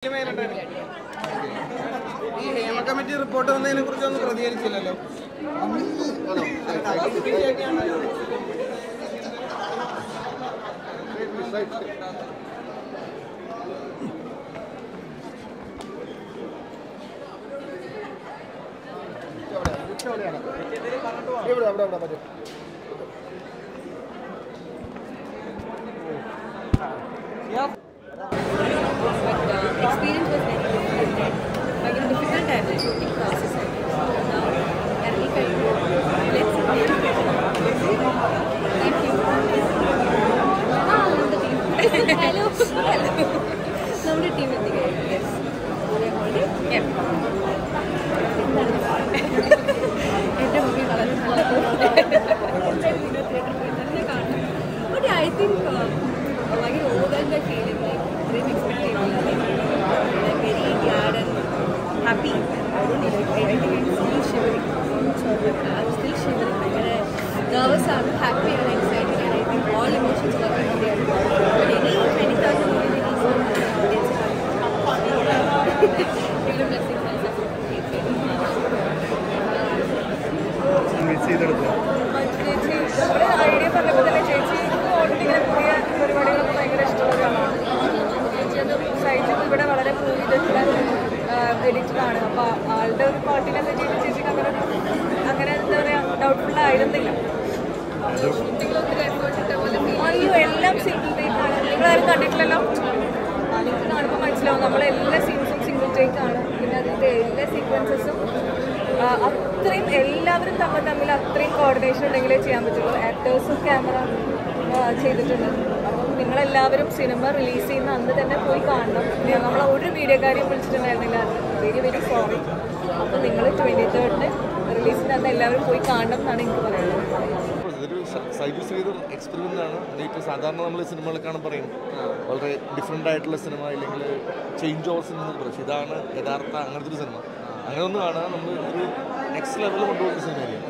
ഈ Hema committee report വന്നതിനെ കുറിച്ചൊന്നും പ്രതികരിച്ചില്ലല്ലോ. Experience was very different. Like in difficult times, I took classes. Now, let's thank you. Hello. നമ്മുടെ team എത്തിക്കുകയാണ്. Yes എൻ്റെ mummy വളരെ നല്ല തന്നെ കാണണം. ബട്ട് ഐ തിങ്ക് ഭയങ്കര ഓവർ ഫീലിംഗ് ലൈക്ക് ഇത്രയും എക്സ്പെക്ട് ചെയ്യുന്നില്ല. I'm very glad and happy. I don't know, like, I think I'm still shivering. I'm still shivering. I'm nervous, I'm happy and excited, and I think all emotions are working together. But any time of the day, it's a blessing. നമ്മുടെ idea പറഞ്ഞപ്പോൾ തന്നെ ചേച്ചി already പുതിയ പരിപാടികളൊക്കെ ഭയങ്കര ഇഷ്ടമുള്ള ഒരാളാണ്. സൈറ്റിൽ ഇവിടെ വളരെ പ്രൂവ് ചെയ്തിട്ടുള്ള എഡിറ്ററാണ്. അപ്പോൾ ആളുടെ ഒരു പാർട്ടിനൊക്കെ ചെയ്ത് ചേച്ചിക്ക് അങ്ങനെ എന്താ പറയുക ഡൗട്ട്ഫുൾ ആയിരുന്നില്ല. അയ്യോ എല്ലാം സിംഗിൾ ടേക്ക് ആണ്. നിങ്ങളാരും കണ്ടിട്ടില്ലല്ലോ. നിങ്ങൾക്ക് കാണുമ്പോൾ മനസ്സിലാവും നമ്മളെല്ലാ സീൻസും സിംഗിൾ ടേക്ക് ആണ്. പിന്നെ അതിൻ്റെ എല്ലാ സീക്വൻസസും അത്രയും എല്ലാവരും തമ്മിൽ അത്രയും കോർഡിനേഷൻ ഉണ്ടെങ്കിലേ ചെയ്യാൻ പറ്റുള്ളൂ. ആക്ടേഴ്സും ക്യാമറ ചെയ്തിട്ടുണ്ട്. അപ്പം നിങ്ങളെല്ലാവരും സിനിമ റിലീസ് ചെയ്യുന്ന അന്ന് തന്നെ പോയി കാണണം. നമ്മൾ ഒരു മീഡിയക്കാരെയും വിളിച്ചിട്ടുണ്ടായിരുന്നില്ല. Very very sorry. അപ്പം നിങ്ങൾ 23rd റിലീസിൻ്റെ അന്ന് എല്ലാവരും പോയി കാണണം എന്നാണ് എനിക്ക് പറയുന്നത്. ഇതൊരു സൈബർ ചെയ്ത എക്സ്പെരിമെൻ്റ് ആണ്. അതിപ്പോൾ സാധാരണ നമ്മൾ സിനിമകളൊക്കെയാണ് പറയും വളരെ ഡിഫറെൻ്റ് ആയിട്ടുള്ള സിനിമ അല്ലെങ്കിൽ ചേഞ്ച് ഓവർ സിനിമ എന്നൊക്കെ പറയും. ഇതാണ് യഥാർത്ഥ അങ്ങനത്തെ ഒരു സിനിമ. അങ്ങനെ ഒന്നും കാണാൻ നമ്മൾ ഒരു നെക്സ്റ്റ് ലെവലിൽ കൊണ്ടുപോകുന്ന സിനിമയായിരിക്കും.